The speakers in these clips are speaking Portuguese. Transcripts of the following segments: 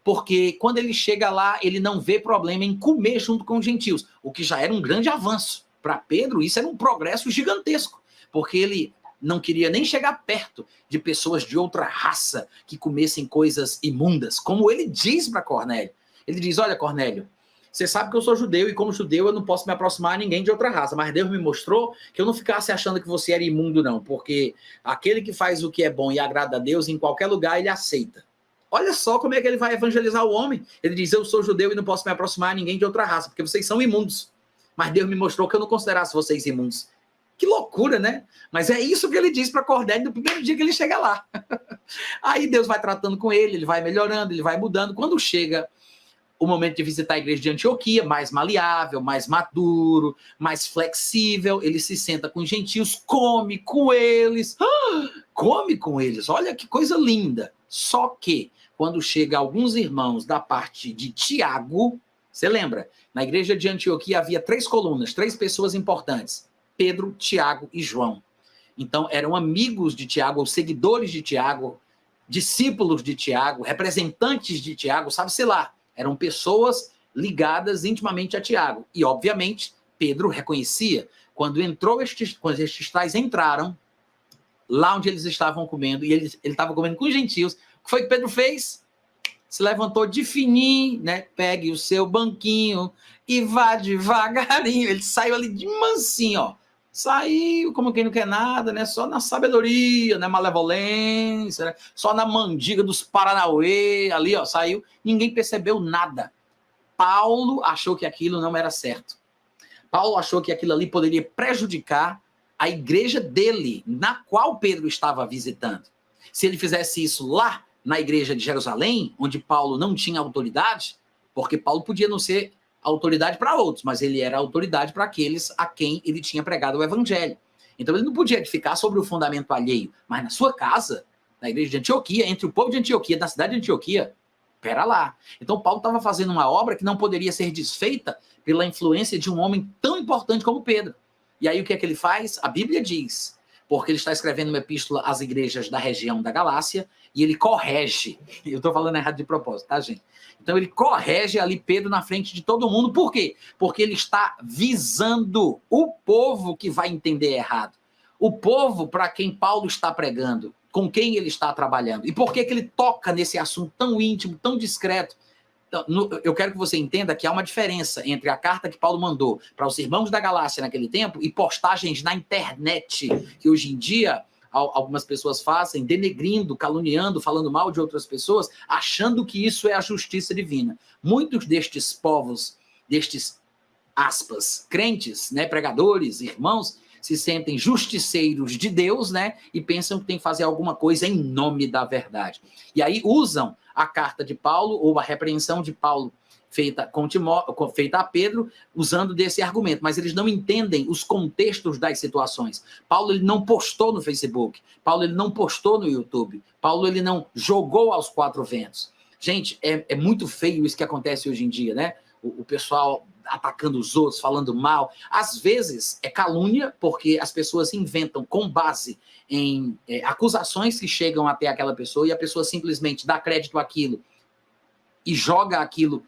porque quando ele chega lá, ele não vê problema em comer junto com os gentios, o que já era um grande avanço. Para Pedro, isso era um progresso gigantesco, porque ele não queria nem chegar perto de pessoas de outra raça que comessem coisas imundas, como ele diz para Cornélio. Ele diz, olha, Cornélio, você sabe que eu sou judeu e como judeu eu não posso me aproximar a ninguém de outra raça, mas Deus me mostrou que eu não ficasse achando que você era imundo não, porque aquele que faz o que é bom e agrada a Deus, em qualquer lugar ele aceita. Olha só como é que ele vai evangelizar o homem. Ele diz, eu sou judeu e não posso me aproximar a ninguém de outra raça, porque vocês são imundos. Mas Deus me mostrou que eu não considerasse vocês imundos. Que loucura, né? Mas é isso que ele diz para Cornélio no primeiro dia que ele chega lá. Aí Deus vai tratando com ele vai melhorando, ele vai mudando. Quando chega o momento de visitar a igreja de Antioquia, mais maleável, mais maduro, mais flexível, ele se senta com os gentios, come com eles. Come com eles, olha que coisa linda. Só que, quando chega alguns irmãos da parte de Tiago, você lembra? Na igreja de Antioquia havia 3 colunas, 3 pessoas importantes. Pedro, Tiago e João. Então, eram amigos de Tiago, ou seguidores de Tiago, discípulos de Tiago, representantes de Tiago, sabe-se lá. Eram pessoas ligadas intimamente a Tiago. E, obviamente, Pedro reconhecia. Quando estes tais entraram, lá onde eles estavam comendo, e ele estava comendo com os gentios, o que foi que Pedro fez? Se levantou de fininho, né? Pegue o seu banquinho e vá devagarinho. Ele saiu ali de mansinho, ó. Saiu como quem não quer nada, né? Só na sabedoria, né? Malevolência, né? Só na mandiga dos Paranauê, ali, ó, saiu. Ninguém percebeu nada. Paulo achou que aquilo não era certo. Paulo achou que aquilo ali poderia prejudicar a igreja dele, na qual Pedro estava visitando. Se ele fizesse isso lá, na igreja de Jerusalém, onde Paulo não tinha autoridade, porque Paulo podia não ser autoridade para outros, mas ele era autoridade para aqueles a quem ele tinha pregado o evangelho. Então ele não podia edificar sobre o fundamento alheio, mas na sua casa, na igreja de Antioquia, entre o povo de Antioquia, na cidade de Antioquia, pera lá. Então Paulo estava fazendo uma obra que não poderia ser desfeita pela influência de um homem tão importante como Pedro. E aí o que é que ele faz? A Bíblia diz, porque ele está escrevendo uma epístola às igrejas da região da Galácia, e ele corrige. Eu estou falando errado de propósito, tá, gente? Então ele corrige ali Pedro na frente de todo mundo. Por quê? Porque ele está visando o povo que vai entender errado. O povo para quem Paulo está pregando, com quem ele está trabalhando. E por que ele toca nesse assunto tão íntimo, tão discreto? Então, eu quero que você entenda que há uma diferença entre a carta que Paulo mandou para os irmãos da Galácia naquele tempo e postagens na internet, que hoje em dia algumas pessoas fazem, denegrindo, caluniando, falando mal de outras pessoas, achando que isso é a justiça divina. Muitos destes povos, destes, aspas, crentes, né, pregadores, irmãos, se sentem justiceiros de Deus, né, e pensam que tem que fazer alguma coisa em nome da verdade. E aí usam a carta de Paulo, ou a repreensão de Paulo, feita a Pedro, usando desse argumento, mas eles não entendem os contextos das situações. Paulo ele não postou no Facebook, Paulo ele não postou no YouTube, Paulo ele não jogou aos 4 ventos. Gente, é muito feio isso que acontece hoje em dia, né? O pessoal atacando os outros, falando mal. Às vezes é calúnia, porque as pessoas inventam com base em acusações que chegam até aquela pessoa e a pessoa simplesmente dá crédito àquilo e joga aquilo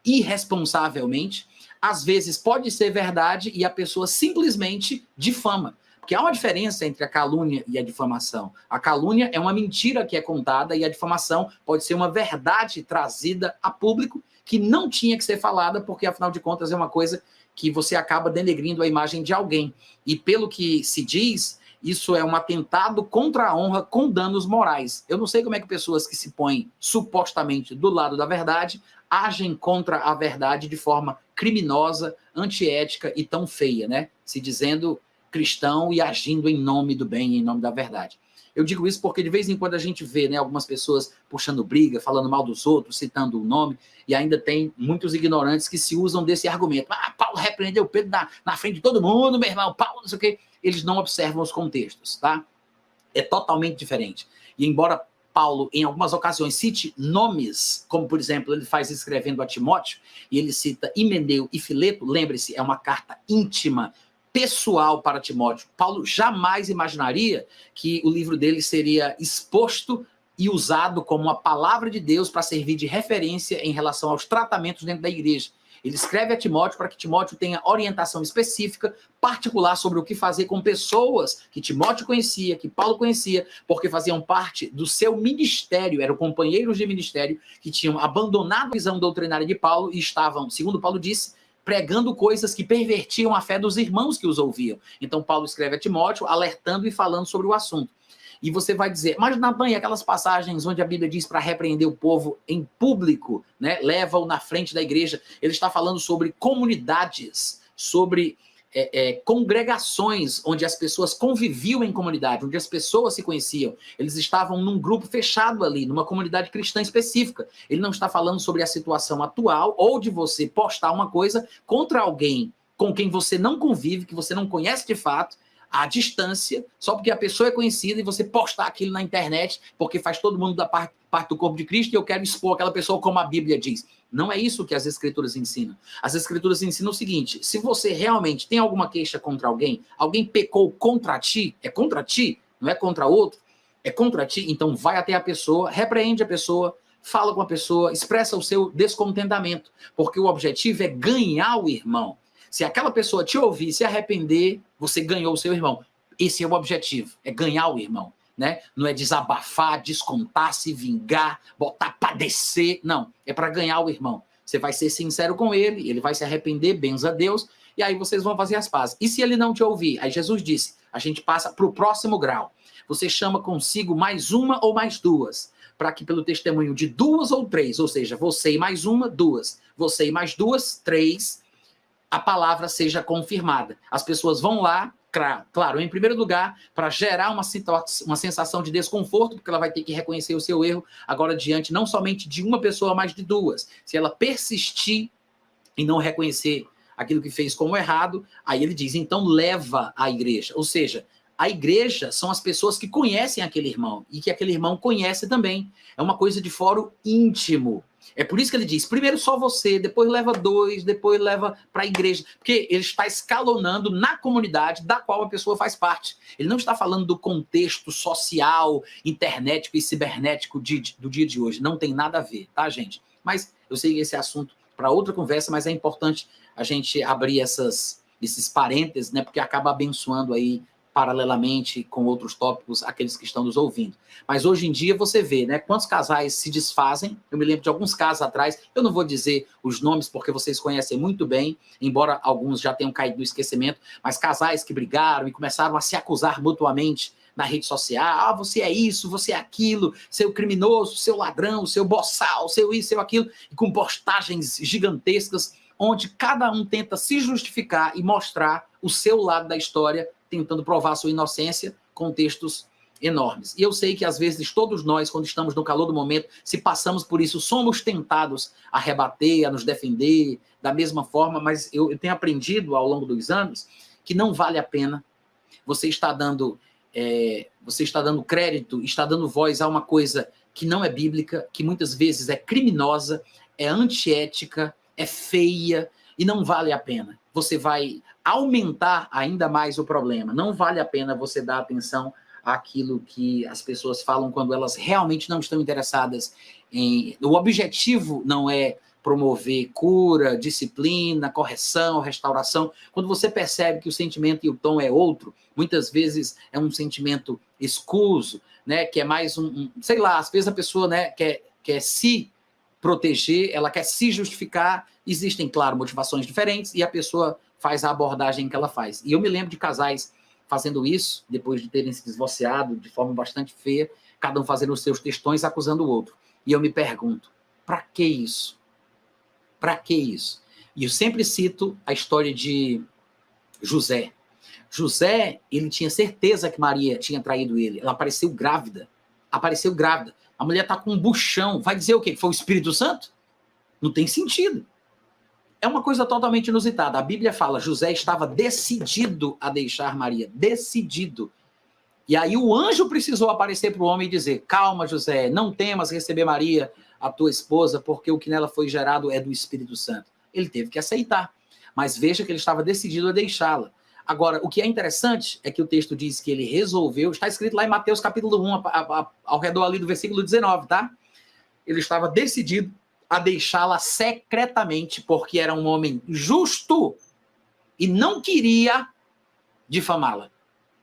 irresponsavelmente. Às vezes pode ser verdade e a pessoa simplesmente difama. Porque há uma diferença entre a calúnia e a difamação. A calúnia é uma mentira que é contada e a difamação pode ser uma verdade trazida a público que não tinha que ser falada, porque afinal de contas é uma coisa que você acaba denegrindo a imagem de alguém. E pelo que se diz, isso é um atentado contra a honra com danos morais. Eu não sei como é que pessoas que se põem supostamente do lado da verdade agem contra a verdade de forma criminosa, antiética e tão feia, né? Se dizendo cristão e agindo em nome do bem, em nome da verdade. Eu digo isso porque de vez em quando a gente vê, né, algumas pessoas puxando briga, falando mal dos outros, citando o nome, e ainda tem muitos ignorantes que se usam desse argumento. Paulo repreendeu Pedro na frente de todo mundo, meu irmão, Paulo, não sei o quê. Eles não observam os contextos, tá? É totalmente diferente. E embora Paulo, em algumas ocasiões, cite nomes, como, por exemplo, ele faz escrevendo a Timóteo, e ele cita Himeneu e Fileto, lembre-se, é uma carta íntima, pessoal para Timóteo. Paulo jamais imaginaria que o livro dele seria exposto e usado como uma palavra de Deus para servir de referência em relação aos tratamentos dentro da igreja. Ele escreve a Timóteo para que Timóteo tenha orientação específica, particular, sobre o que fazer com pessoas que Timóteo conhecia, que Paulo conhecia, porque faziam parte do seu ministério, eram companheiros de ministério que tinham abandonado a visão doutrinária de Paulo e estavam, segundo Paulo disse, pregando coisas que pervertiam a fé dos irmãos que os ouviam. Então Paulo escreve a Timóteo, alertando e falando sobre o assunto. E você vai dizer, mas Natan, e aquelas passagens onde a Bíblia diz para repreender o povo em público, né? Leva-o na frente da igreja. Ele está falando sobre comunidades, sobre congregações onde as pessoas conviviam em comunidade, onde as pessoas se conheciam. Eles estavam num grupo fechado ali, numa comunidade cristã específica. Ele não está falando sobre a situação atual ou de você postar uma coisa contra alguém com quem você não convive, que você não conhece de fato, à distância, só porque a pessoa é conhecida e você postar aquilo na internet, porque faz todo mundo da parte do corpo de Cristo e eu quero expor aquela pessoa como a Bíblia diz. Não é isso que as Escrituras ensinam. As Escrituras ensinam o seguinte, se você realmente tem alguma queixa contra alguém pecou contra ti, é contra ti, não é contra outro, é contra ti, então vai até a pessoa, repreende a pessoa, fala com a pessoa, expressa o seu descontentamento, porque o objetivo é ganhar o irmão. Se aquela pessoa te ouvir, se arrepender, você ganhou o seu irmão. Esse é o objetivo, é ganhar o irmão, né? Não é desabafar, descontar, se vingar, botar para descer, não. É para ganhar o irmão. Você vai ser sincero com ele, ele vai se arrepender, benza a Deus, e aí vocês vão fazer as pazes. E se ele não te ouvir? Aí Jesus disse, a gente passa para o próximo grau. Você chama consigo mais uma ou mais duas, para que pelo testemunho de duas ou três, ou seja, você e mais uma, duas, você e mais duas, três, a palavra seja confirmada. As pessoas vão lá, claro, em primeiro lugar, para gerar uma sensação de desconforto, porque ela vai ter que reconhecer o seu erro agora diante não somente de uma pessoa, mas de duas. Se ela persistir em não reconhecer aquilo que fez como errado, aí ele diz, então leva à igreja. Ou seja, a igreja são as pessoas que conhecem aquele irmão e que aquele irmão conhece também. É uma coisa de fórum íntimo. É por isso que ele diz, primeiro só você, depois leva dois, depois leva para a igreja. Porque ele está escalonando na comunidade da qual a pessoa faz parte. Ele não está falando do contexto social, internetico e cibernético do dia de hoje. Não tem nada a ver, tá, gente? Mas eu sei que esse é assunto para outra conversa, mas é importante a gente abrir esses parênteses, né? Porque acaba abençoando aí paralelamente com outros tópicos, aqueles que estão nos ouvindo. Mas hoje em dia você vê, né, quantos casais se desfazem. Eu me lembro de alguns casos atrás, eu não vou dizer os nomes porque vocês conhecem muito bem, embora alguns já tenham caído no esquecimento, mas casais que brigaram e começaram a se acusar mutuamente na rede social, você é isso, você é aquilo, seu criminoso, seu ladrão, seu boçal, seu isso, seu aquilo, e com postagens gigantescas, onde cada um tenta se justificar e mostrar o seu lado da história, tentando provar sua inocência com textos enormes. E eu sei que às vezes todos nós, quando estamos no calor do momento, se passamos por isso, somos tentados a rebater, a nos defender da mesma forma, mas eu tenho aprendido ao longo dos anos que não vale a pena. Você está dando crédito, está dando voz a uma coisa que não é bíblica, que muitas vezes é criminosa, é antiética, é feia e não vale a pena. Você vai aumentar ainda mais o problema. Não vale a pena você dar atenção àquilo que as pessoas falam quando elas realmente não estão interessadas em... O objetivo não é promover cura, disciplina, correção, restauração. Quando você percebe que o sentimento e o tom é outro, muitas vezes é um sentimento escuso, né, que é mais sei lá, às vezes a pessoa, né, quer se proteger, ela quer se justificar, existem, claro, motivações diferentes, e a pessoa faz a abordagem que ela faz. E eu me lembro de casais fazendo isso, depois de terem se divorciado de forma bastante feia, cada um fazendo os seus textões, acusando o outro. E eu me pergunto, para que isso? Para que isso? E eu sempre cito a história de José. José, ele tinha certeza que Maria tinha traído ele. Ela apareceu grávida. A mulher está com um buchão. Vai dizer o quê? Que foi o Espírito Santo? Não tem sentido. É uma coisa totalmente inusitada. A Bíblia fala, José estava decidido a deixar Maria. Decidido. E aí o anjo precisou aparecer para o homem e dizer, calma, José, não temas receber Maria, a tua esposa, porque o que nela foi gerado é do Espírito Santo. Ele teve que aceitar. Mas veja que ele estava decidido a deixá-la. Agora, o que é interessante é que o texto diz que ele resolveu, está escrito lá em Mateus capítulo 1, ao redor ali do versículo 19, tá? Ele estava decidido a deixá-la secretamente, porque era um homem justo e não queria difamá-la.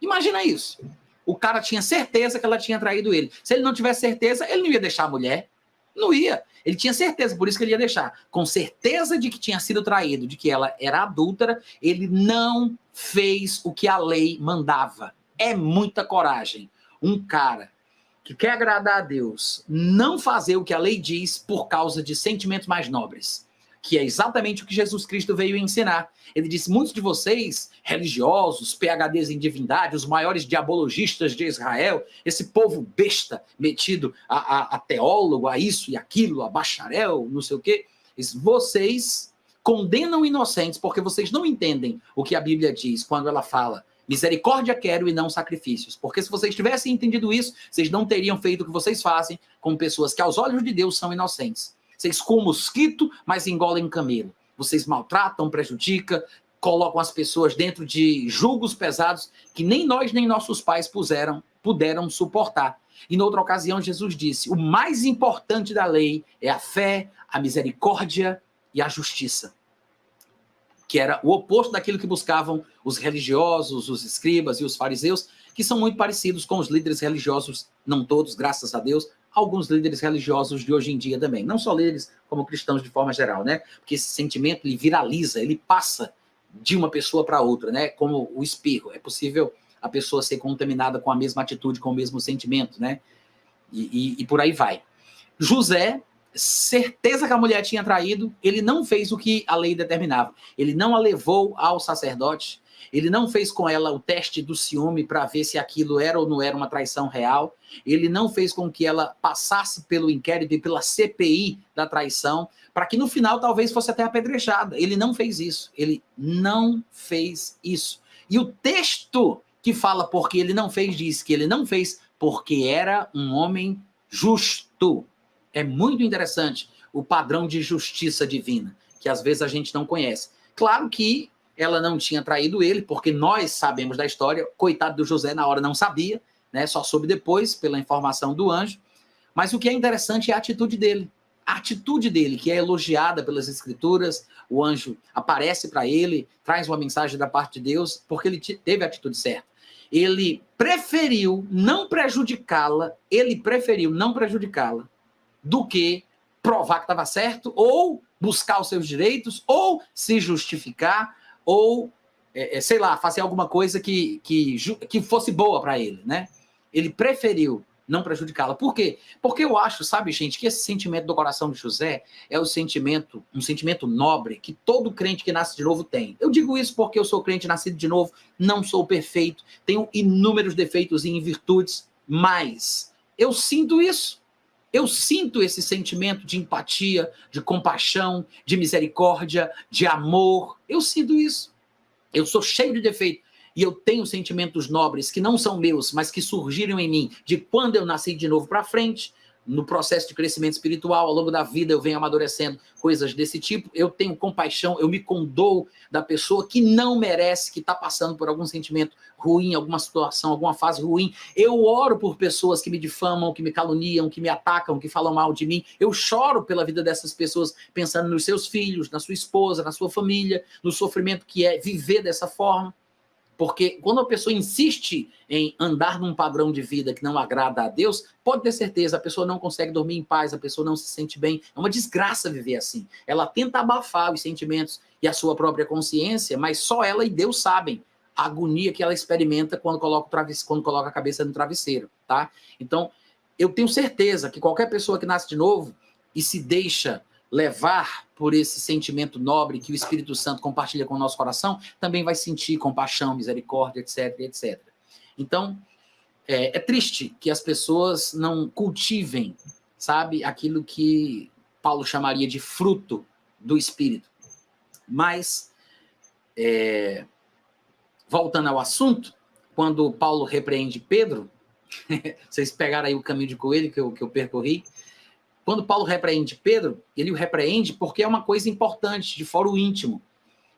Imagina isso. O cara tinha certeza que ela tinha traído ele. Se ele não tivesse certeza, ele não ia deixar a mulher. Não ia. Ele tinha certeza, por isso que ele ia deixar. Com certeza de que tinha sido traído, de que ela era adúltera, ele não fez o que a lei mandava. É muita coragem. Um cara que quer agradar a Deus, não fazer o que a lei diz por causa de sentimentos mais nobres, que é exatamente o que Jesus Cristo veio ensinar. Ele disse, muitos de vocês, religiosos, PhDs em divindade, os maiores diabologistas de Israel, esse povo besta, metido a teólogo, a isso e aquilo, a bacharel, não sei o quê, vocês condenam inocentes porque vocês não entendem o que a Bíblia diz quando ela fala misericórdia quero e não sacrifícios. Porque se vocês tivessem entendido isso, vocês não teriam feito o que vocês fazem com pessoas que aos olhos de Deus são inocentes. Vocês comem mosquito, mas engolem camelo. Vocês maltratam, prejudicam, colocam as pessoas dentro de julgos pesados que nem nós nem nossos pais puderam suportar. E noutra ocasião Jesus disse, o mais importante da lei é a fé, a misericórdia e a justiça. Que era o oposto daquilo que buscavam os religiosos, os escribas e os fariseus, que são muito parecidos com os líderes religiosos, não todos, graças a Deus, alguns líderes religiosos de hoje em dia também. Não só líderes, como cristãos de forma geral, né? Porque esse sentimento, ele viraliza, ele passa de uma pessoa para outra, né? Como o espirro. É possível a pessoa ser contaminada com a mesma atitude, com o mesmo sentimento, né? E por aí vai. José, certeza que a mulher tinha traído, ele não fez o que a lei determinava. Ele não a levou ao sacerdote, ele não fez com ela o teste do ciúme para ver se aquilo era ou não era uma traição real, ele não fez com que ela passasse pelo inquérito e pela CPI da traição, para que no final talvez fosse até apedrejada. Ele não fez isso, ele não fez isso. E o texto que fala porque ele não fez, diz que ele não fez porque era um homem justo. É muito interessante o padrão de justiça divina, que às vezes a gente não conhece. Claro que ela não tinha traído ele, porque nós sabemos da história, coitado do José, na hora não sabia, né? Só soube depois, pela informação do anjo. Mas o que é interessante é a atitude dele. A atitude dele, que é elogiada pelas escrituras, o anjo aparece para ele, traz uma mensagem da parte de Deus, porque ele teve a atitude certa. Ele preferiu não prejudicá-la, do que provar que estava certo, ou buscar os seus direitos, ou se justificar, ou, sei lá, fazer alguma coisa que fosse boa para ele, né? Ele preferiu não prejudicá-la. Por quê? Porque eu acho, sabe, gente, que esse sentimento do coração de José é um sentimento nobre que todo crente que nasce de novo tem. Eu digo isso porque eu sou crente nascido de novo, não sou perfeito, tenho inúmeros defeitos e invirtudes, mas eu sinto isso. Eu sinto esse sentimento de empatia, de compaixão, de misericórdia, de amor. Eu sinto isso. Eu sou cheio de defeito. E eu tenho sentimentos nobres que não são meus, mas que surgiram em mim de quando eu nasci de novo para frente, no processo de crescimento espiritual, ao longo da vida eu venho amadurecendo coisas desse tipo. Eu tenho compaixão, eu me condoo da pessoa que não merece, que está passando por algum sentimento ruim, alguma situação, alguma fase ruim. Eu oro por pessoas que me difamam, que me caluniam, que me atacam, que falam mal de mim. Eu choro pela vida dessas pessoas, pensando nos seus filhos, na sua esposa, na sua família, no sofrimento que é viver dessa forma. Porque quando a pessoa insiste em andar num padrão de vida que não agrada a Deus, pode ter certeza, a pessoa não consegue dormir em paz, a pessoa não se sente bem. É uma desgraça viver assim. Ela tenta abafar os sentimentos e a sua própria consciência, mas só ela e Deus sabem a agonia que ela experimenta quando coloca a cabeça no travesseiro, tá? Então, eu tenho certeza que qualquer pessoa que nasce de novo e se deixa levar por esse sentimento nobre que o Espírito Santo compartilha com o nosso coração, também vai sentir compaixão, misericórdia, etc, etc. Então, é triste que as pessoas não cultivem, sabe, aquilo que Paulo chamaria de fruto do Espírito. Mas, voltando ao assunto, quando Paulo repreende Pedro, vocês pegaram aí o caminho de coelho que eu percorri, quando Paulo repreende Pedro, ele o repreende porque é uma coisa importante, de fora o íntimo.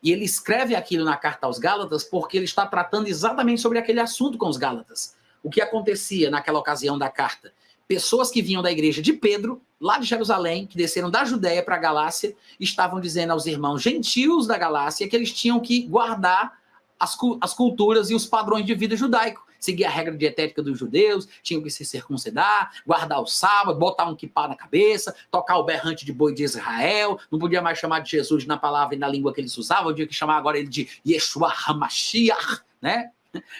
E ele escreve aquilo na carta aos Gálatas porque ele está tratando exatamente sobre aquele assunto com os Gálatas. O que acontecia naquela ocasião da carta? Pessoas que vinham da igreja de Pedro, lá de Jerusalém, que desceram da Judéia para a Galácia, estavam dizendo aos irmãos gentios da Galácia que eles tinham que guardar as culturas e os padrões de vida judaico. Seguir a regra dietética dos judeus, tinham que se circuncidar, guardar o sábado, botar um quipá na cabeça, tocar o berrante de boi de Israel, não podia mais chamar de Jesus na palavra e na língua que eles usavam, tinha que chamar agora ele de Yeshua HaMashiach, né?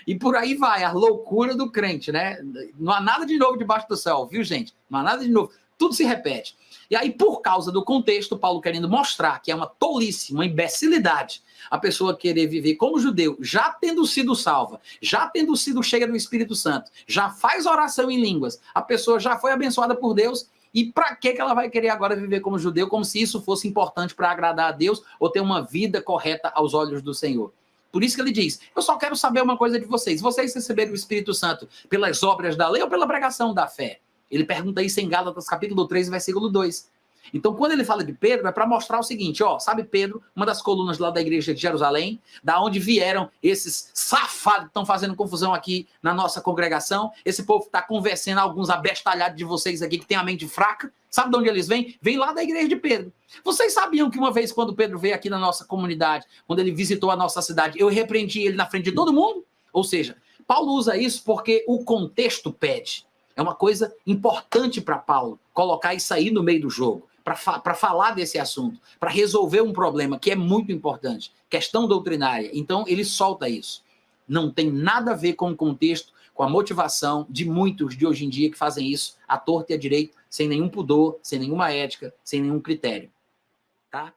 E por aí vai, a loucura do crente, né? Não há nada de novo debaixo do céu, viu, gente? Não há nada de novo. Tudo se repete. E aí, por causa do contexto, Paulo querendo mostrar que é uma tolice, uma imbecilidade, a pessoa querer viver como judeu, já tendo sido salva, já tendo sido cheia do Espírito Santo, já faz oração em línguas, a pessoa já foi abençoada por Deus, e para que ela vai querer agora viver como judeu, como se isso fosse importante para agradar a Deus ou ter uma vida correta aos olhos do Senhor? Por isso que ele diz, eu só quero saber uma coisa de vocês. Vocês receberam o Espírito Santo pelas obras da lei ou pela pregação da fé? Ele pergunta isso em Gálatas capítulo 3, versículo 2. Então, quando ele fala de Pedro, é para mostrar o seguinte, ó, sabe Pedro, uma das colunas lá da igreja de Jerusalém, da onde vieram esses safados que estão fazendo confusão aqui na nossa congregação, esse povo que está conversando, alguns abestalhados de vocês aqui que tem a mente fraca, sabe de onde eles vêm? Vêm lá da igreja de Pedro. Vocês sabiam que uma vez quando Pedro veio aqui na nossa comunidade, quando ele visitou a nossa cidade, eu repreendi ele na frente de todo mundo? Ou seja, Paulo usa isso porque o contexto pede. É uma coisa importante para Paulo, colocar isso aí no meio do jogo, para falar desse assunto, para resolver um problema que é muito importante, questão doutrinária. Então, ele solta isso. Não tem nada a ver com o contexto, com a motivação de muitos de hoje em dia que fazem isso à torta e à direita, sem nenhum pudor, sem nenhuma ética, sem nenhum critério. Tá?